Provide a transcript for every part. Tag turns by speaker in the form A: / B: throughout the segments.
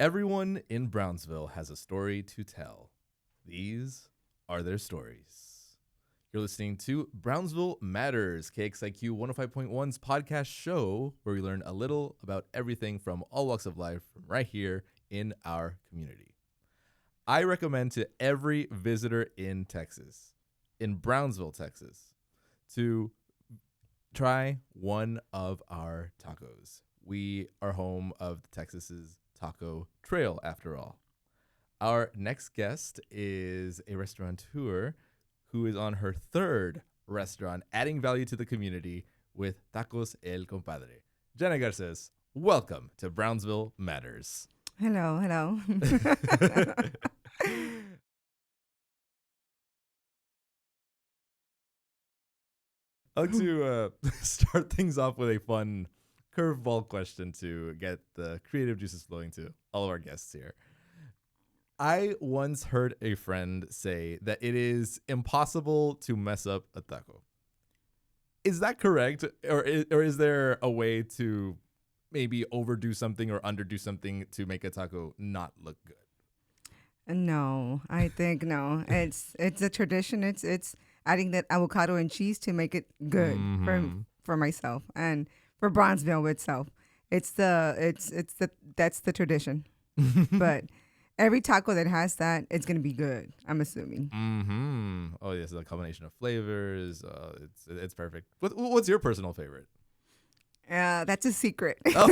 A: Everyone in Brownsville has a story to tell. These are their stories. You're listening to Brownsville Matters, KXIQ 105.1's podcast show, where we learn a little about everything from all walks of life from right here in our community. I recommend to every visitor in Texas, in Brownsville, Texas, to try one of our tacos. We are home of Texas's Taco Trail, after all. Our next guest is a restaurateur who is on her third restaurant, adding value to the community with Tacos El Compadre. Jenna Garces, welcome to Brownsville Matters.
B: Hello.
A: I'd like to start things off with a fun curveball question to get the creative juices flowing to all of our guests here. I once heard a friend say that it is impossible to mess up a taco. Is that correct? Or is there a way to maybe overdo something or underdo something to make a taco not look good?
B: No, I think no. It's a tradition. It's adding that avocado and cheese to make it good for myself and for Brownsville itself. That's the tradition. But every taco that has that, it's gonna be good, I'm assuming.
A: Oh yes, the combination of flavors. It's perfect. What's your personal favorite?
B: That's a secret.
A: Oh.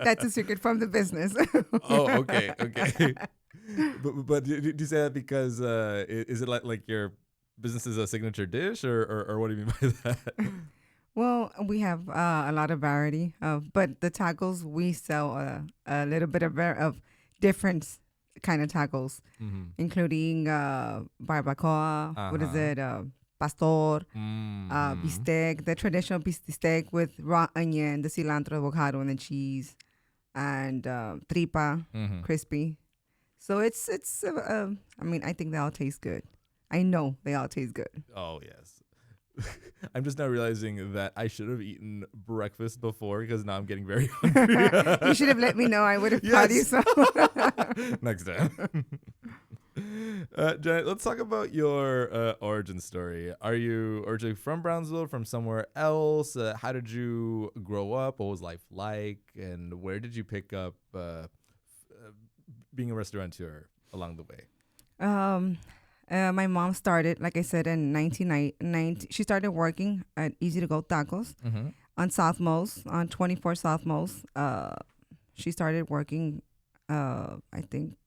B: That's a secret from the business.
A: Oh, okay. But do you say that because is it like your business is a signature dish, or what do you mean by that?
B: Well, we have a lot of variety, but the tacos we sell a little bit of different kind of tacos, including barbacoa. What is it? Pastor, bistec, the traditional bistec with raw onion, the cilantro, avocado, and the cheese, and tripa, crispy. So it's I think they all taste good. I know they all taste good.
A: Oh, yes. I'm just now realizing that I should have eaten breakfast before because now I'm getting very hungry.
B: You should have let me know. I would have taught you some.
A: Next time. Janet, let's talk about your origin story. Are you originally from Brownsville, from somewhere else? How did you grow up? What was life like? And where did you pick up being a restaurateur along the way?
B: My mom started, like I said, in 1990. She started working at Easy to Go Tacos on Southmost, on 24 Southmost. She started working, I think,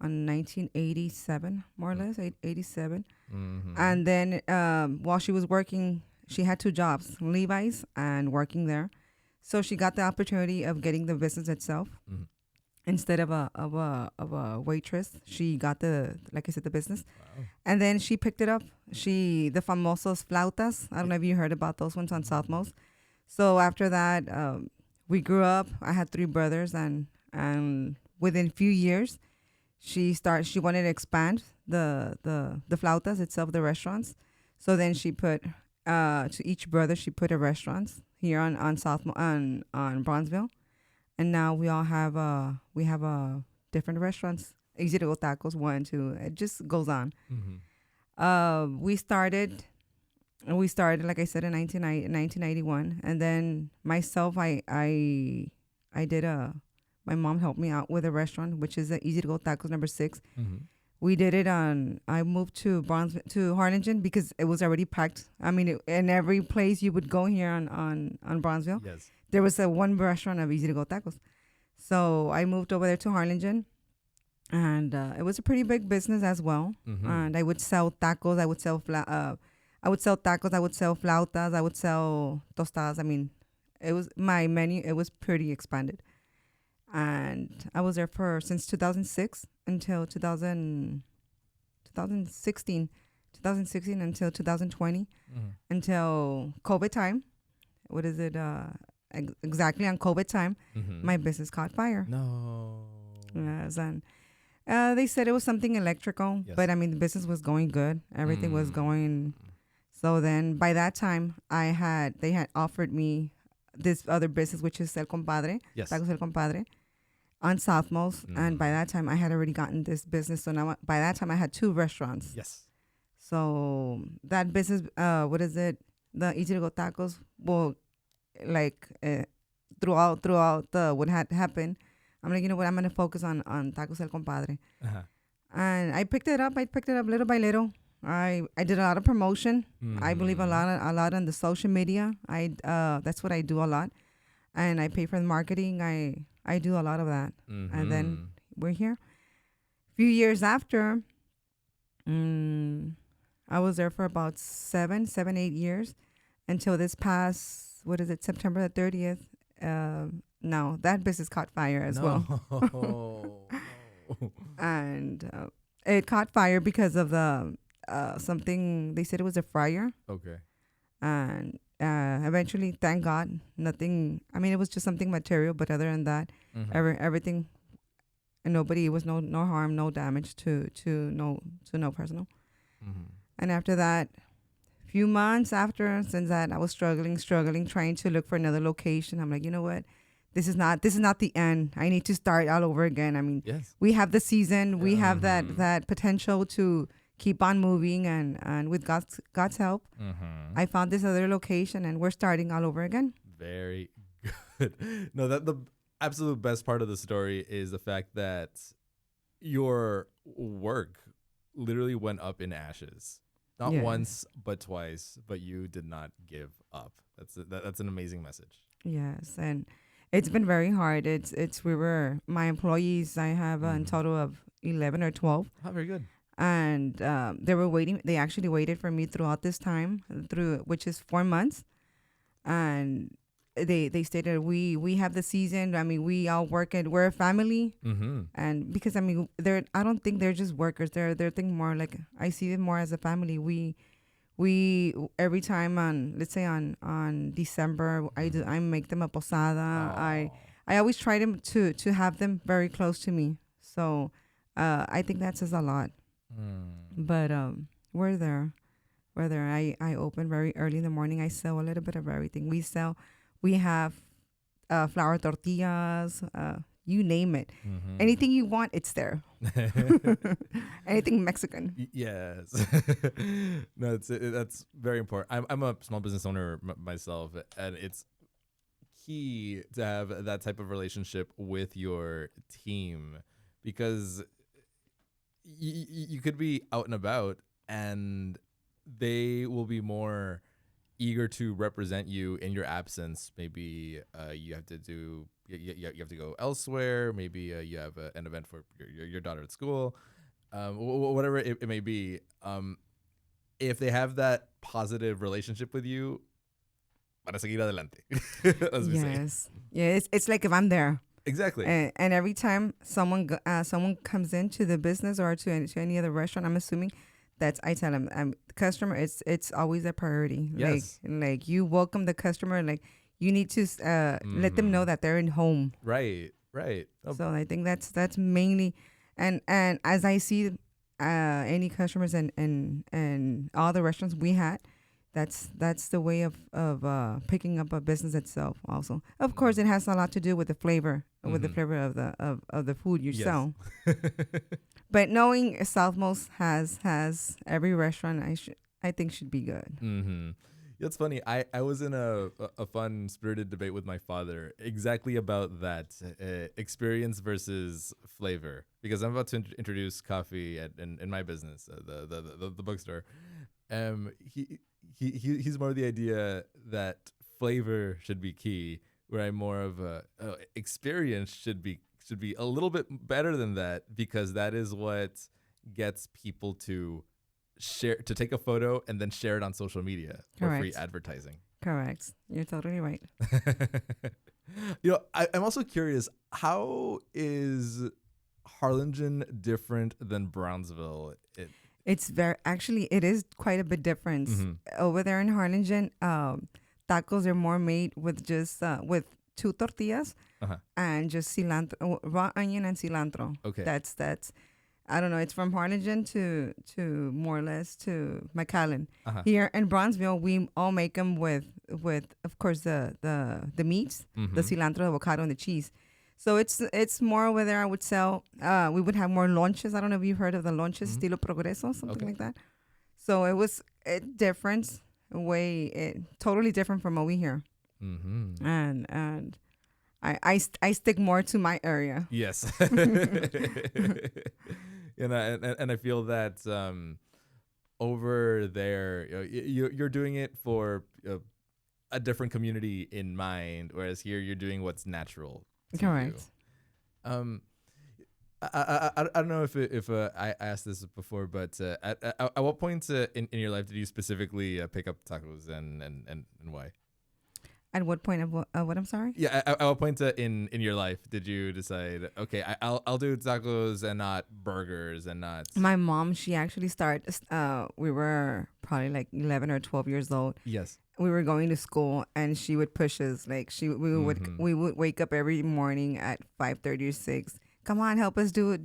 B: on 1987, more or less, 87. And then while she was working, she had two jobs, Levi's and working there. So she got the opportunity of getting the business itself. Instead of a waitress, she got the business. Wow. And then she picked it up. The famosos flautas. I don't know if you heard about those ones on Southmost. So after that, we grew up. I had three brothers, and within a few years, she wanted to expand the flautas itself, the restaurants. So then she put to each brother she put a restaurant here on on Brownsville. And now we all have different restaurants. Easy to Go Tacos, 1, 2. It just goes on. We started, like I said, in 1991. And then myself, I did my mom helped me out with a restaurant, which is Easy to Go Tacos number 6. We did it I moved to Harlingen because it was already packed. I mean, in every place you would go here on Brownsville.
A: Yes.
B: There was one restaurant of Easy to Go Tacos. So I moved over there to Harlingen, and it was a pretty big business as well. And I would sell tacos. I would sell tacos. I would sell flautas. I would sell tostadas. I mean, it was my menu. It was pretty expanded. And I was there since 2006 until 2016 until 2020, until COVID time. What is it? Exactly on COVID time, my business caught fire.
A: No.
B: Yes, and they said it was something electrical, but I mean the business was going good. Everything was going. So then by that time, they had offered me this other business, which is El Compadre,
A: Yes.
B: Tacos El Compadre, on Southmost. And by that time, I had already gotten this business. So now, by that time, I had 2 restaurants.
A: Yes.
B: So that business, what is it? The Easy to Go Tacos, well, like throughout the what had happened, I'm like, you know what? I'm gonna focus on Tacos El Compadre.
A: Uh-huh.
B: And I picked it up little by little. I did a lot of promotion. I believe a lot on the social media. That's what I do a lot, and I pay for the marketing. I do a lot of that, and then we're here. A few years after, I was there for about 7, 8 years, until this past, what is it, September the 30th. No, that business caught fire as well. And it caught fire because of the something, they said it was a fryer.
A: Okay.
B: And eventually, thank God, nothing. I mean, it was just something material, but other than that, everything, and nobody, it was no harm, no damage to no personal. And after that, few months after, since that, I was struggling, trying to look for another location. I'm like, you know what? This is not the end. I need to start all over again. I mean, we have the season, we have that potential to keep on moving, and with God's help, I found this other location, and we're starting all over again.
A: Very good. No, that the absolute best part of the story is the fact that your work literally went up in ashes. Not once, but twice, but you did not give up. That's an amazing message.
B: Yes, and it's been very hard. My employees, I have a total of 11 or 12.
A: Oh, very good.
B: And they actually waited for me throughout this time, which is 4 months. And they stated, we have the season. I mean, we all work and we're a family. And because, I mean, I don't think they're just workers. They're thinking more like, I see them more as a family. We every time let's say on December, I make them a posada. I always try to have them very close to me. So I think that says a lot. But we're there. I open very early in the morning. I sell a little bit of everything. We have flour tortillas, you name it. Anything you want, it's there. Anything Mexican.
A: Yes. No, that's very important. I'm a small business owner myself, and it's key to have that type of relationship with your team, because you could be out and about, and they will be more eager to represent you in your absence. Maybe you have to go elsewhere. Maybe you have an event for your daughter at school, whatever it may be. If they have that positive relationship with you, para seguir adelante. As we say.
B: Yeah, it's like if I'm there.
A: Exactly.
B: And every time someone comes into the business or to any other restaurant, I'm assuming I tell them, customer, it's always a priority.
A: Yes.
B: Like you welcome the customer, like you need to let them know that they're in home.
A: Right. Oh.
B: So I think that's mainly, and as I see any customers and all the restaurants we had, that's the way of picking up a business itself. Also, of course, it has a lot to do with the flavor, with the flavor of the food you sell. But knowing Southmost has every restaurant, I think should be good.
A: It's funny. I was in a fun spirited debate with my father exactly about that experience versus flavor, because I'm about to introduce coffee in my business, the bookstore. He's more of the idea that flavor should be key, where I'm more of experience should be a little bit better than that, because that is what gets people to take a photo and then share it on social media for free advertising.
B: Correct. You're totally right.
A: I'm also curious, how is Harlingen different than Brownsville?
B: It is quite a bit different. Over there in Harlingen, tacos are more made with just with 2 tortillas and just cilantro, raw onion and cilantro.
A: Okay.
B: That's I don't know. It's from Harlingen to more or less to McAllen. Here in Brownsville, we all make them with of course the meats,
A: Mm-hmm.
B: the cilantro, the avocado, and the cheese. So it's more over there. I would sell. We would have more lunches. I don't know if you've heard of the lunches,
A: Mhm.
B: estilo progreso, something
A: Okay.
B: like that. So it was different, totally different from what we hear.
A: Mm-hmm.
B: And I stick more to my area.
A: Yes. And I feel that over there, you're doing it for a different community in mind, whereas here you're doing what's natural to
B: Correct.
A: you. I don't know if I asked this before, but at what point in your life did you specifically pick up tacos and why?
B: At what point of what I'm sorry?
A: Yeah, at what point in your life did you decide, okay, I'll do tacos and not burgers and not...
B: My mom, she actually started. We were probably like 11 or 12 years old.
A: Yes.
B: We were going to school, and she would push us. Like
A: Mhm.
B: we would wake up every morning at 5:30 or 6. Come on, help us do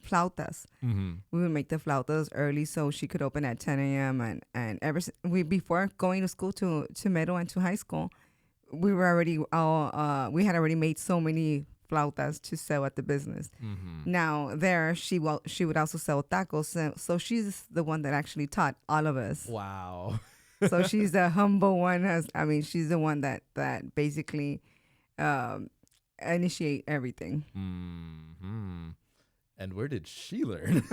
B: flautas.
A: Mm-hmm.
B: We would make the flautas early so she could open at 10 a.m. And before going to school to middle and to high school, we were already we had already made so many flautas to sell at the business.
A: Mm-hmm.
B: Now there she would also sell tacos, so she's the one that actually taught all of us.
A: Wow.
B: So she's the humble one. She's the one that basically initiate everything.
A: Mm-hmm. And where did she learn?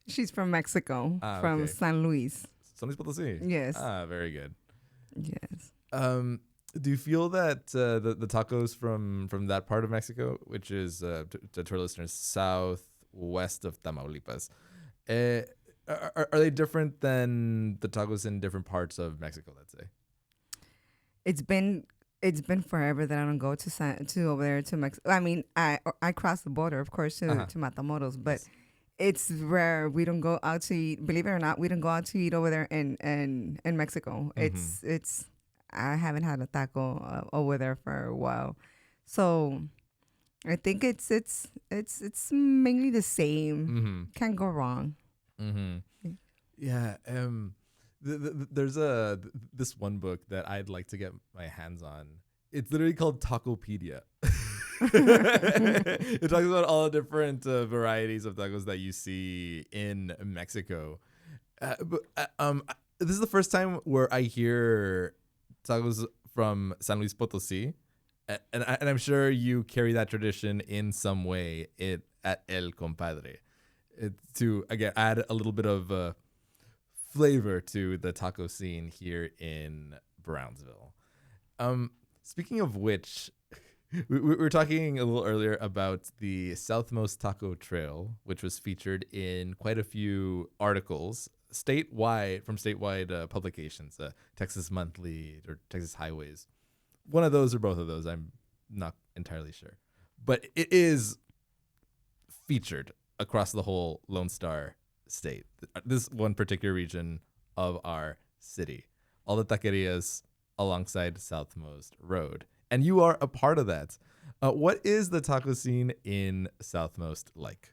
B: She's from Mexico, from
A: okay.
B: San Luis.
A: San Luis Potosí.
B: Yes.
A: Very good.
B: Yes.
A: Do you feel that the tacos from that part of Mexico, which is to our listeners, southwest of Tamaulipas, are they different than the tacos in different parts of Mexico? Let's say.
B: It's been forever that I don't go to over there to Mexico. I mean, I cross the border, of course, to Matamoros, but
A: Yes.
B: it's rare. We don't go out to eat. Believe it or not, we don't go out to eat over there in Mexico.
A: Mm-hmm.
B: It's I haven't had a taco over there for a while, so I think it's mainly the same.
A: Mm-hmm.
B: Can't go wrong.
A: Mm-hmm. Yeah. There's this one book that I'd like to get my hands on. It's literally called Tacopedia. It talks about all the different varieties of tacos that you see in Mexico. This is the first time where I hear tacos from San Luis Potosí, and I'm sure you carry that tradition in some way at El Compadre. To again add a little bit of flavor to the taco scene here in Brownsville. Speaking of which, we were talking a little earlier about the Southmost Taco Trail, which was featured in quite a few articles statewide publications, Texas Monthly or Texas Highways. One of those or both of those, I'm not entirely sure. But it is featured across the whole Lone Star state, this one particular region of our city, all the taquerias alongside Southmost Road. And you are a part of that. What is the taco scene in Southmost like?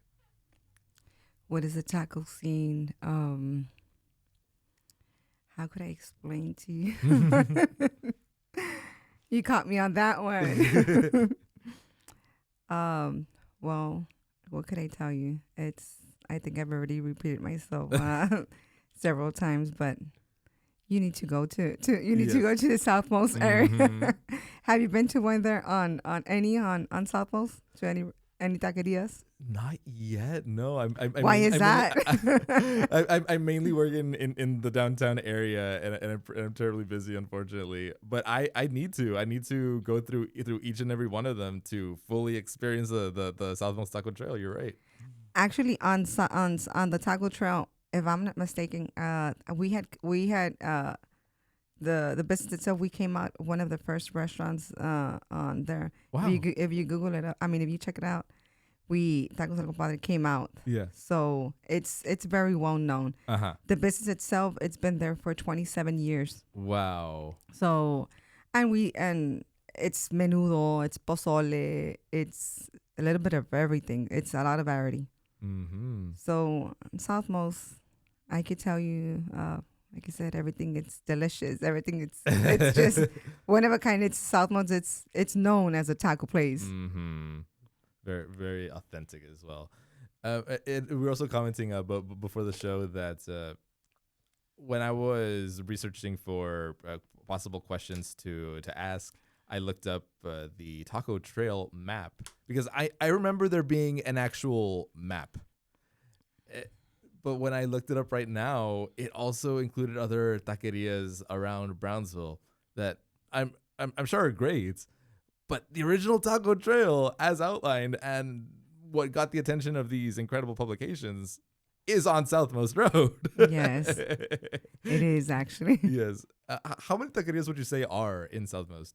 B: What is the taco scene? How could I explain to you? You caught me on that one. Well, what could I tell you? I think I've already repeated myself several times, but you need to go to the Southmost area.
A: Mm-hmm.
B: Have you been to one there on Southmost, to any taquerias?
A: Not yet. No.
B: Why is that?
A: I mainly work in the downtown area, and I'm terribly busy, unfortunately. But I need to go through each and every one of them to fully experience the Southmost Taco Trail. You're right.
B: Actually, on the taco trail, if I'm not mistaken, we had the business itself. We came out one of the first restaurants on there.
A: Wow.
B: If you Google it up, if you check it out, Tacos El Compadre came out.
A: Yeah.
B: So it's very well known. The business itself, it's been there for 27 years.
A: Wow.
B: So, and it's menudo, it's pozole, it's a little bit of everything. It's a lot of variety.
A: Mm-hmm.
B: So Southmost, I could tell you, like I said, everything it's delicious. Everything it's just one of a kind. It's Southmost. It's known as a taco place.
A: Mm-hmm. Very, very authentic as well. We were also commenting before the show that when I was researching for possible questions to ask, I looked up the taco trail map because I remember there being an actual map. But when I looked it up right now, it also included other taquerias around Brownsville that I'm sure are great. But the original taco trail, as outlined, and what got the attention of these incredible publications, is on Southmost Road.
B: Yes, it is actually.
A: Yes. How many taquerias would you say are in Southmost?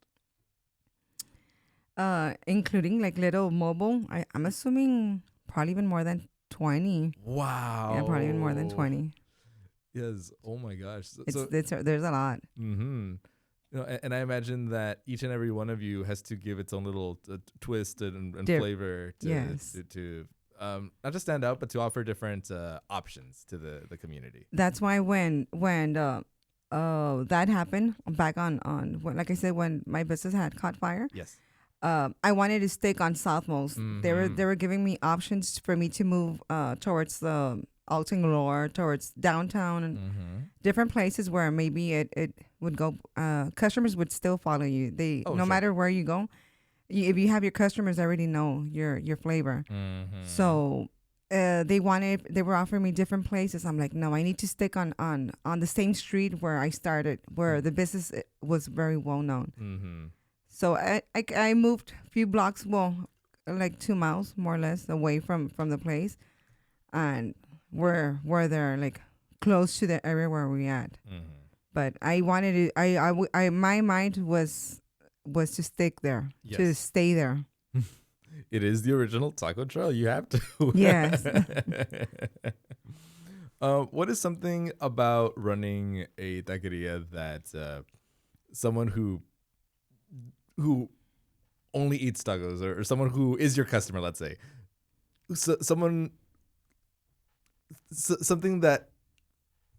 B: Including like little mobile. I'm assuming probably even more than 20.
A: Wow.
B: Yeah, probably even more than 20.
A: Yes. Oh my gosh.
B: There's a lot.
A: Mm-hmm. You know, and I imagine that each and every one of you has to give its own little twist and flavor to not just stand out, but to offer different options to the community.
B: That's why when that happened back on like I said, when my business had caught fire.
A: Yes.
B: I wanted to stick on Southmost.
A: Mm-hmm.
B: They were giving me options for me to move towards the Alton Lore, towards downtown and different places where maybe it would go. Customers would still follow you. No matter where you go, if you have your customers already know your flavor.
A: Mm-hmm.
B: So they were offering me different places. I'm like, no, I need to stick on the same street where I started, where the business was very well known.
A: Mm-hmm.
B: So I moved a few blocks, like 2 miles more or less away from the place, and we're there like close to the area where we at.
A: Mm-hmm.
B: But I wanted to. My mind was to stick there, to stay there.
A: It is the original taco trail. You have to.
B: Yes.
A: What is something about running a taqueria that someone who only eats tacos or someone who is your customer, let's say, something that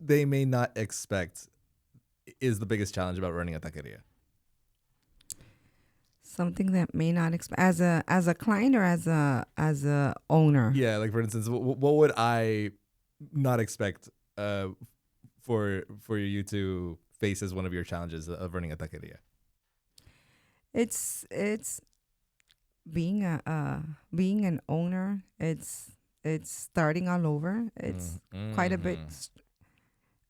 A: they may not expect is the biggest challenge about running a taqueria?
B: Something that may not expect as a client or as a owner.
A: Yeah, like for instance, what would I not expect for you to face as one of your challenges of running a taqueria?
B: It's being an owner. It's starting all over. It's quite a bit.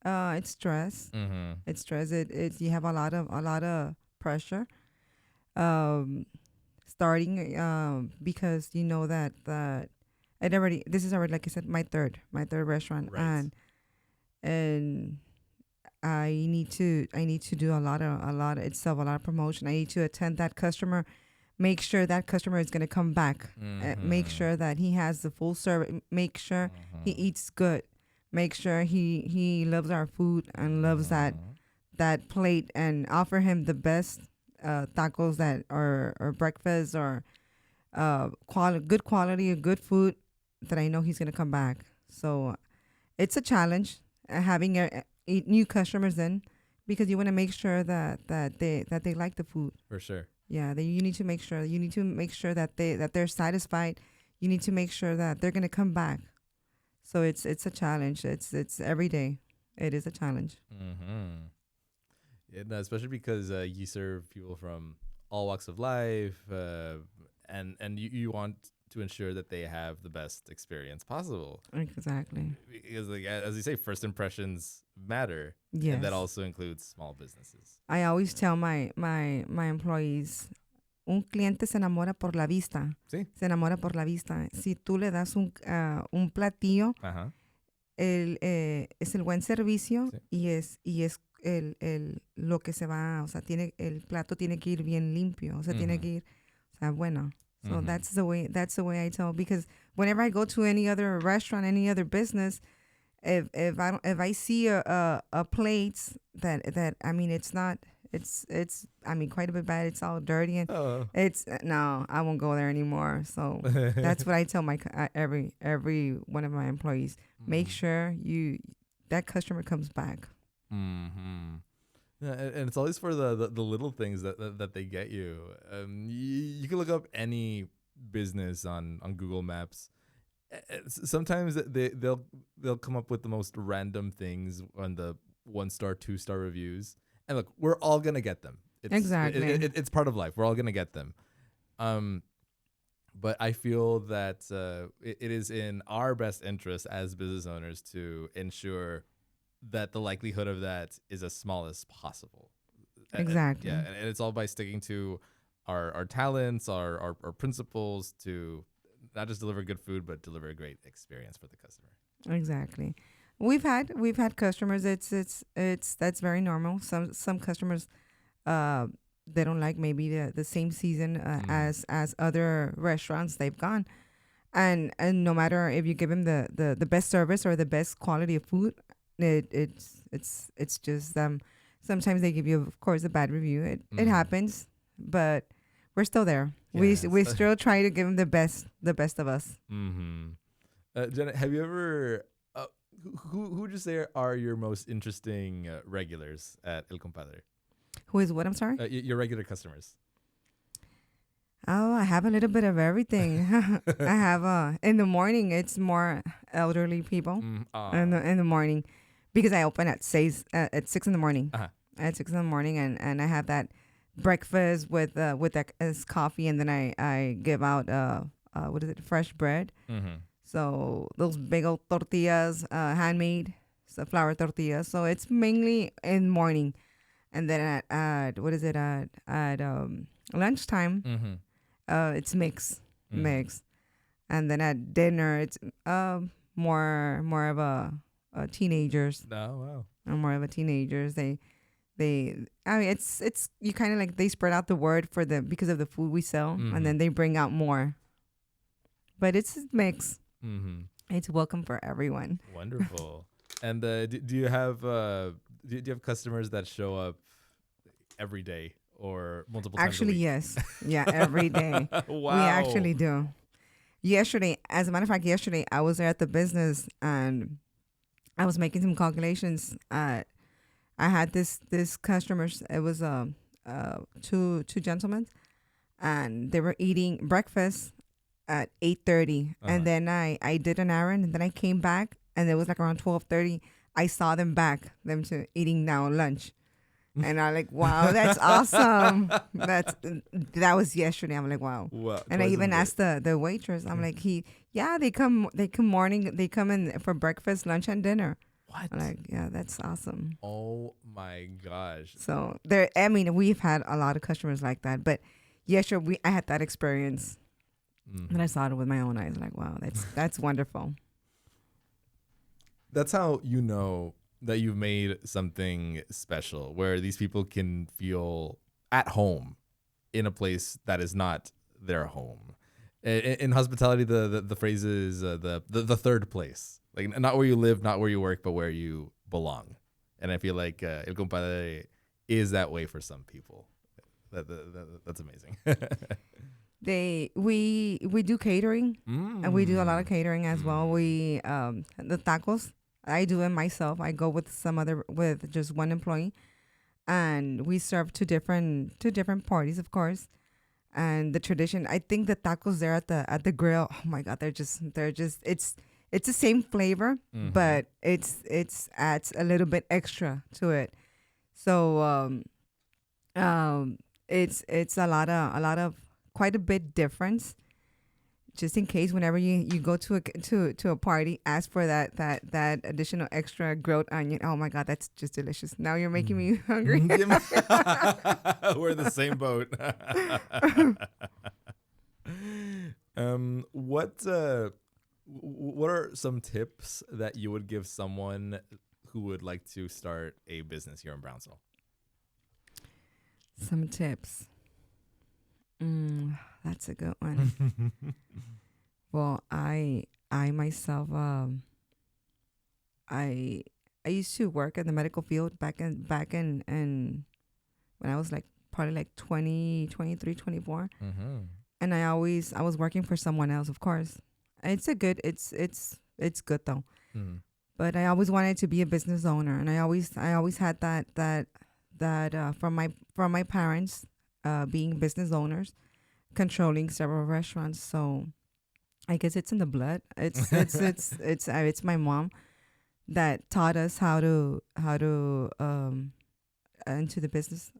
B: It's stress.
A: Mm-hmm.
B: It's stress. It's you have a lot of pressure. Starting because you know that this is already, like I said, my third restaurant,
A: right.
B: and I need to do a lot of promotion. I need to attend that customer, make sure that customer is going to come back, make sure that he has the full service, make sure he eats good, make sure he loves our food and loves that plate, and offer him the best tacos that or breakfast or good quality of good food that I know he's going to come back. So it's a challenge having new customers in, because you want to make sure that they like the food.
A: For sure.
B: Yeah, you need to make sure that they're satisfied. You need to make sure that they're going to come back. So it's a challenge. It's every day. It is a challenge.
A: Mm-hmm. Yeah, no, especially because you serve people from all walks of life, and you want to ensure that they have the best experience possible.
B: Exactly.
A: Because, like, as you say, first impressions matter.
B: Yes.
A: And that also includes small businesses.
B: I always tell my employees, un cliente se enamora por la vista.
A: Sí.
B: Se enamora por la vista. Si tú le das un platillo,
A: Ajá.
B: es el buen servicio,
A: sí.
B: y es el lo que se va, o sea, el plato tiene que ir bien limpio, o sea, tiene que ir, o sea, bueno. So that's the way I tell, because whenever I go to any other restaurant, any other business, if I see a plate that I mean, it's I mean, quite a bit bad, it's all dirty, and no, I won't go there anymore. So that's what I tell my every one of my employees. Make sure that customer comes back.
A: Mm-hmm. Yeah, and it's always for the little things that they get you. You can look up any business on Google Maps. Sometimes they'll come up with the most random things on the 1-star, 2-star reviews. And look, we're all gonna get them.
B: Exactly.
A: It's part of life. We're all gonna get them. But I feel that it is in our best interest as business owners to ensure that the likelihood of that is as small as possible.
B: Exactly.
A: Yeah, and it's all by sticking to our talents, our principles to not just deliver good food, but deliver a great experience for the customer.
B: Exactly. We've had customers. It's that's very normal. Some customers, they don't like maybe the same season as other restaurants they've gone, and no matter if you give them the best service or the best quality of food, it's just sometimes they give you, of course, a bad review. It happens, but we're still there. Yes. We still try to give them the best of us.
A: Mm-hmm. Jenna, have you ever who would you say are your most interesting regulars at El Compadre?
B: Who is what? I'm sorry?
A: Your regular customers.
B: Oh, I have a little bit of everything. I have in the morning, it's more elderly people in the morning, because I open at 6 in the morning. At 6 in the morning, and I have that breakfast with that as coffee, and then I give out what is it, fresh bread. So those big old tortillas, handmade, so flour tortillas. So it's mainly in morning, and then at what is it at lunchtime? It's mix, and then at dinner it's more of a teenagers.
A: Oh wow!
B: More of a teenagers. I mean, it's you kind of like they spread out the word for the because of the food we sell, and then they bring out more. But it's a mix. It's welcome for everyone.
A: Wonderful. And do you have customers that show up every day or multiple times
B: Actually,
A: a week?
B: yes. Yeah, every day.
A: Wow.
B: We actually do. Yesterday, as a matter of fact, I was there at the business and I was making some calculations. I had this customers. It was two gentlemen, and they were eating breakfast at 8:30, and then I did an errand, and then I came back, and it was like around 12:30. I saw them to eating now lunch. And I'm like, wow, that's awesome. That was yesterday. I'm like, wow. And I even asked the waitress. I'm like, they come in for breakfast, lunch, and dinner.
A: What?
B: I'm like, yeah, that's awesome.
A: Oh my gosh.
B: So we've had a lot of customers like that, but yesterday I had that experience, and I saw it with my own eyes. Like, wow, that's wonderful.
A: That's how you know that you've made something special, where these people can feel at home in a place that is not their home. In hospitality, the phrase is the third place, like not where you live, not where you work, but where you belong. And I feel like El Compadre is that way for some people. That's amazing.
B: We do catering, and we do a lot of catering as well. We the tacos, I do it myself. I go with with just one employee, and we serve to different parties, of course. And the tradition, I think the tacos there at the grill, oh my God, they're just it's the same flavor, but it's adds a little bit extra to it. So it's a lot of quite a bit difference. Just in case, whenever you go to a party, ask for that additional extra grilled onion. Oh my God, that's just delicious. Now you're making me hungry.
A: We're in the same boat. What are some tips that you would give someone who would like to start a business here in Brownsville?
B: Some tips. That's a good one. Well, I myself, I used to work in the medical field back in when I was probably 20, 23, 24. And I was working for someone else, of course. It's good though. But I always wanted to be a business owner, and I always had that from my parents, being business owners, controlling several restaurants. So I guess it's in the blood. It's my mom that taught us how to into the business.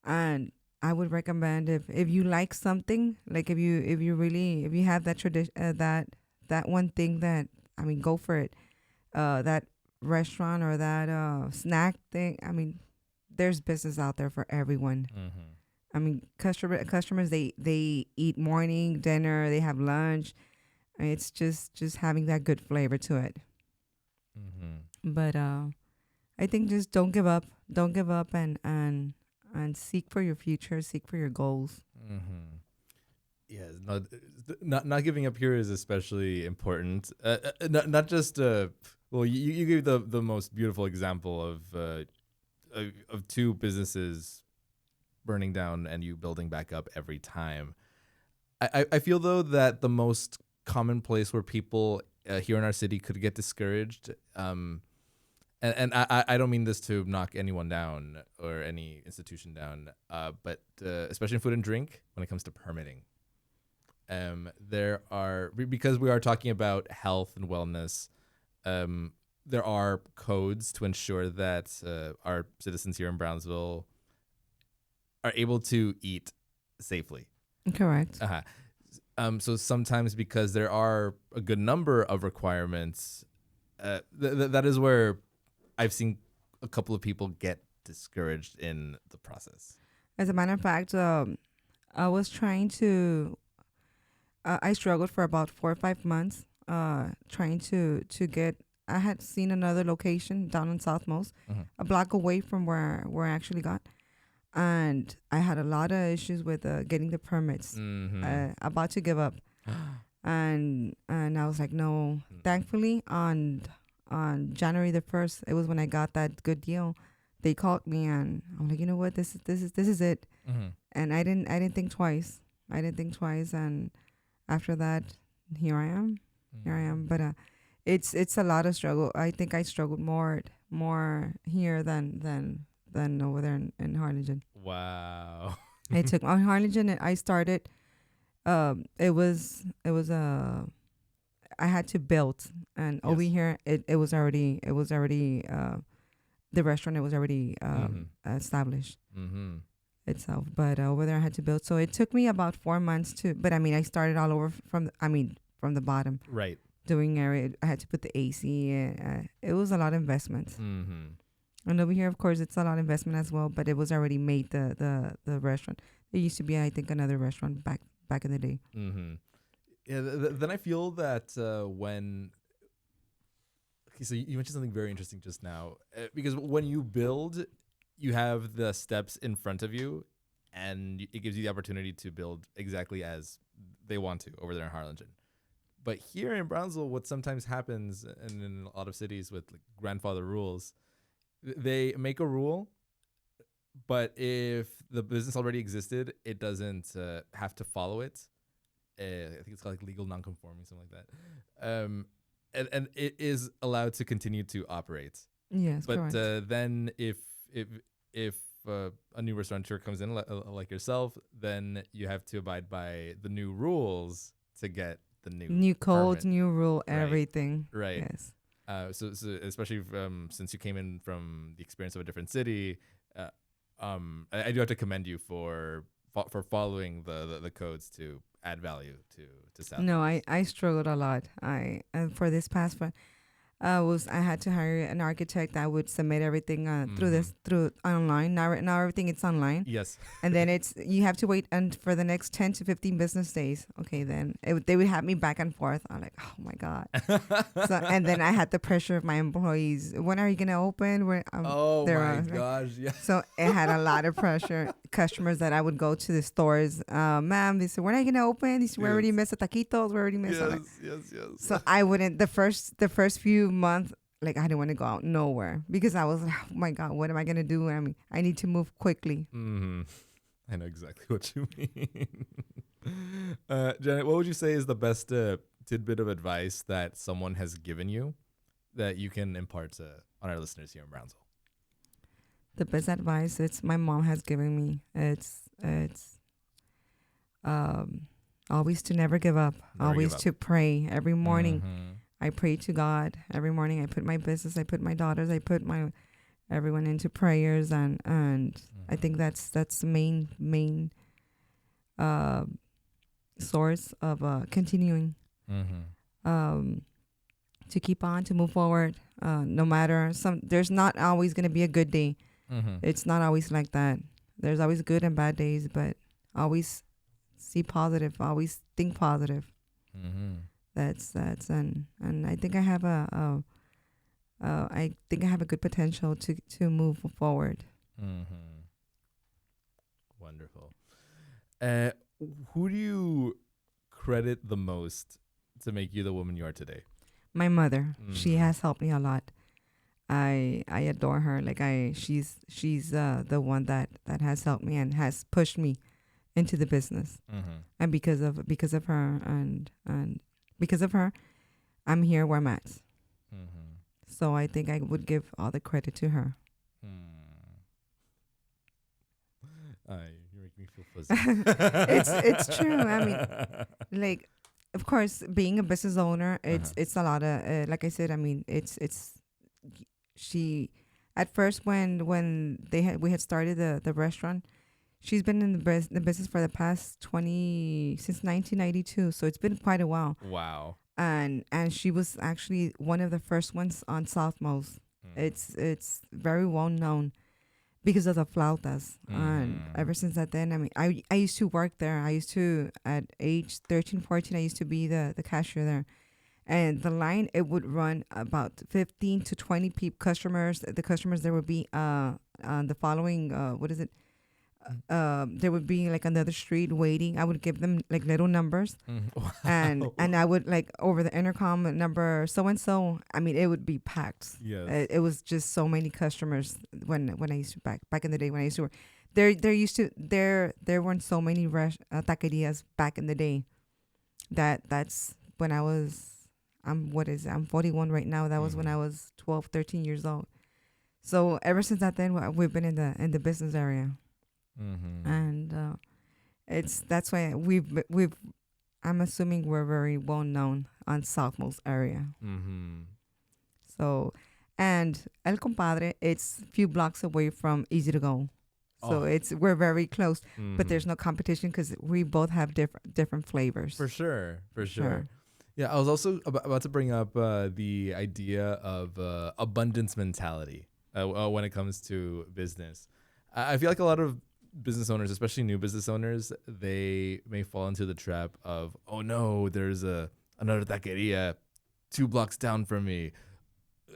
B: And I would recommend, if you like something, like if you have that tradition, that one thing that, I mean, go for it. That restaurant or that snack thing. I mean, there's business out there for everyone. I mean, customers, they eat morning, dinner, they have lunch. It's just having that good flavor to it. But I think just don't give up. Don't give up, and seek for your future, seek for your goals.
A: Yeah, not giving up here is especially important. Not just well, you gave the most beautiful example of two businesses burning down and you building back up every time. I feel though that the most common place where people here in our city could get discouraged, and I don't mean this to knock anyone down or any institution down, but especially in food and drink, when it comes to permitting. There are, because we are talking about health and wellness, there are codes to ensure that our citizens here in Brownsville are able to eat safely.
B: Correct.
A: So sometimes, because there are a good number of requirements, that is where I've seen a couple of people get discouraged in the process.
B: As a matter of fact, I was trying to. I struggled for about 4 or 5 months, trying to get. I had seen another location down in Southmost, a block away from where I actually got, and I had a lot of issues with getting the permits. About to give up, and I was like, no. Thankfully, on January the 1st, it was when I got that good deal. They called me, and I'm like, you know what, this is it. And I didn't think twice. And after that, here I am. But it's a lot of struggle. I think I struggled more here than over there in Harlingen.
A: Wow.
B: I took on Harlingen. I started. It was I had to build, and over here it was already the restaurant. It was already established itself, but over there I had to build. So it took me about 4 months to. But I mean, I started all over from the bottom.
A: Right.
B: Doing area, I had to put the AC. It was a lot of investment. And over here, of course, it's a lot of investment as well. But it was already made, the restaurant. There used to be, I think, another restaurant back in the day.
A: Yeah. Then I feel that when. Okay, so you mentioned something very interesting just now, because when you build, you have the steps in front of you, and it gives you the opportunity to build exactly as they want to over there in Harlingen. But here in Brownsville, what sometimes happens, and in a lot of cities with like grandfather rules, they make a rule, but if the business already existed, it doesn't have to follow it. I think it's called like legal non-conforming, something like that. And it is allowed to continue to operate.
B: Yes,
A: but
B: correct.
A: then if a new restaurateur comes in like yourself, then you have to abide by the new rules to get the new
B: codes,
A: permit.
B: new rule,
A: Right.
B: everything.
A: Right.
B: Yes.
A: So especially since you came in from the experience of a different city, I do have to commend you for following the codes to add value to South.
B: No, I struggled a lot. For this past one, I had to hire an architect that would submit everything through online. Now everything it's online.
A: Yes.
B: And then you have to wait for the next 10 to 15 business days. Okay, then they would have me back and forth. I'm like, oh my God. And then I had the pressure of my employees. When are you gonna open?
A: Oh my gosh, yeah.
B: So it had a lot of pressure. Customers that I would go to the stores, ma'am, they said, when are you gonna open? They said, we already missed the taquitos. We already missed.
A: Yes.
B: So I wouldn't. The first few months, like, I didn't want to go out nowhere because I was like, oh my God, what am I gonna do? I mean, I need to move quickly.
A: I know exactly what you mean. Janet, what would you say is the best tidbit of advice that someone has given you that you can impart on our listeners here in Brownsville?
B: The best advice it's my mom has given me. It's always to never give up. Always to pray every morning. I pray to God every morning. I put my business, I put my daughters, I put everyone into prayers, and I think that's the main source of continuing to keep on, to move forward. No matter there's not always going to be a good day. It's not always like that. There's always good and bad days, but always see positive. Always think positive. That's and I think I have a good potential to move forward.
A: Wonderful. Who do you credit the most to make you the woman you are today?
B: My mother. She has helped me a lot. I adore her. Like she's the one that has helped me and has pushed me into the business. And because of her and because of her, I'm here where I'm at. So I think I would give all the credit to her.
A: You make me feel fuzzy.
B: It's true. I mean, like, of course, being a business owner, it's a lot of like I said. I mean, it's she. At first, when we had started the restaurant, she's been in the business for the past since 1992. So it's been quite a while.
A: Wow.
B: And she was actually one of the first ones on Southmost. It's very well known because of the flautas. And ever since that then, I mean, I used to work there. I used to, at age 13, 14, I used to be the cashier there. And the line, it would run about 15 to 20 customers. The customers, there would be on the following, there would be like another street waiting. I would give them like little numbers. Wow. And I would like over the intercom number so-and-so. I mean, it would be packed.
A: Yes.
B: It was just so many customers when I used to back in the day when I used to work. There weren't so many taquerias back in the day. That's when I'm 41 right now. That was when I was 12, 13 years old. So ever since that then, we've been in the business area. And that's why I'm assuming we're very well known on Southmost area. So, and El Compadre, it's a few blocks away from Easy to Go. So we're very close, but there's no competition because we both have different flavors.
A: For sure. Yeah, I was also about to bring up the idea of abundance mentality when it comes to business. I feel like a lot of business owners, especially new business owners, they may fall into the trap of, oh no, there's another taqueria 2 blocks down from me.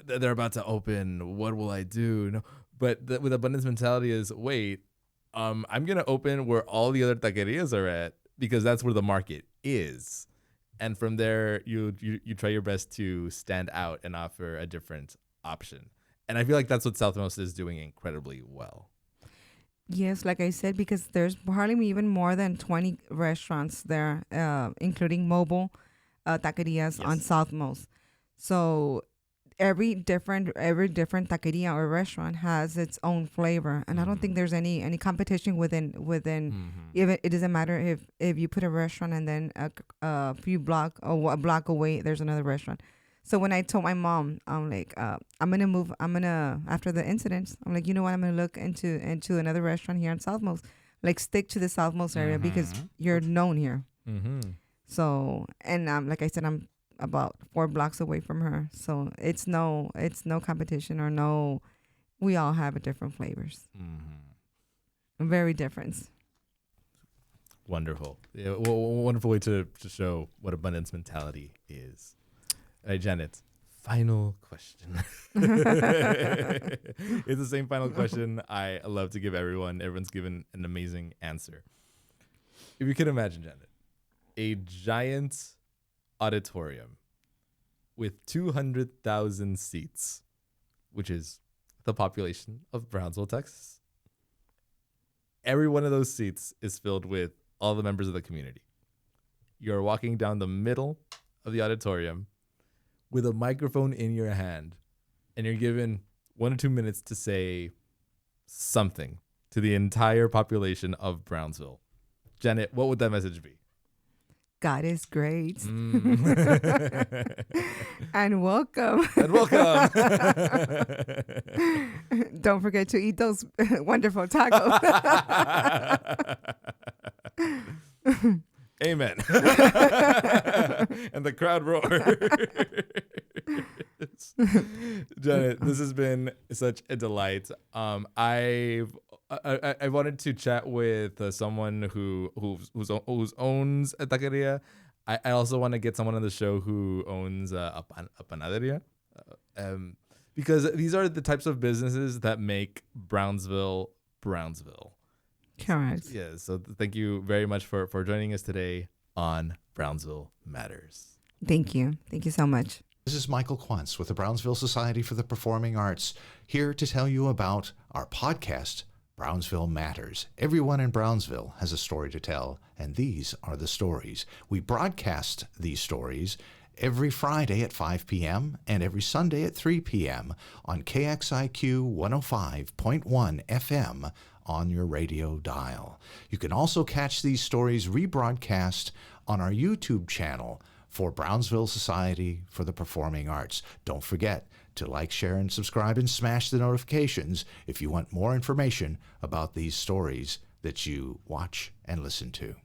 A: They're about to open. What will I do? No, but with abundance mentality is, wait, I'm gonna open where all the other taquerias are at because that's where the market is, and from there you try your best to stand out and offer a different option. And I feel like that's what Southmost is doing incredibly well.
B: Yes, like I said, because there's hardly even more than 20 restaurants there, including mobile taquerias on Southmost. So every different taqueria or restaurant has its own flavor, and I don't think there's any competition within. Even it doesn't matter if you put a restaurant and then a few block or a block away there's another restaurant. So when I told my mom, I'm like, I'm gonna after the incident, I'm like, you know what, I'm gonna look into another restaurant here in Southmost, like stick to the Southmost area because you're known here. So, and like I said, I'm about 4 blocks away from her, so it's no competition or no. We all have different flavors, very different.
A: Wonderful, yeah, wonderful way to show what abundance mentality is. All right, Janet, final question. It's the same final question I love to give everyone. Everyone's given an amazing answer. If you can imagine, Janet, a giant auditorium with 200,000 seats, which is the population of Brownsville, Texas. Every one of those seats is filled with all the members of the community. You're walking down the middle of the auditorium. with a microphone in your hand, and you're given 1 or 2 minutes to say something to the entire population of Brownsville. Janet, what would that message be?
B: God is great. And welcome.
A: And welcome.
B: Don't forget to eat those wonderful tacos.
A: Amen. And the crowd roars. Janet, this has been such a delight. I wanted to chat with someone who owns a taqueria. I also want to get someone on the show who owns a panaderia, because these are the types of businesses that make Brownsville.
B: Correct.
A: Yeah. So thank you very much for joining us today on Brownsville Matters.
B: Thank you. Thank you so much.
C: This is Michael Quantz with the Brownsville Society for the Performing Arts, here to tell you about our podcast, Brownsville Matters. Everyone in Brownsville has a story to tell, and these are the stories. We broadcast these stories every Friday at 5 p.m. and every Sunday at 3 p.m. on KXIQ 105.1 FM on your radio dial. You can also catch these stories rebroadcast on our YouTube channel for Brownsville Society for the Performing Arts. Don't forget to like, share, and subscribe, and smash the notifications if you want more information about these stories that you watch and listen to.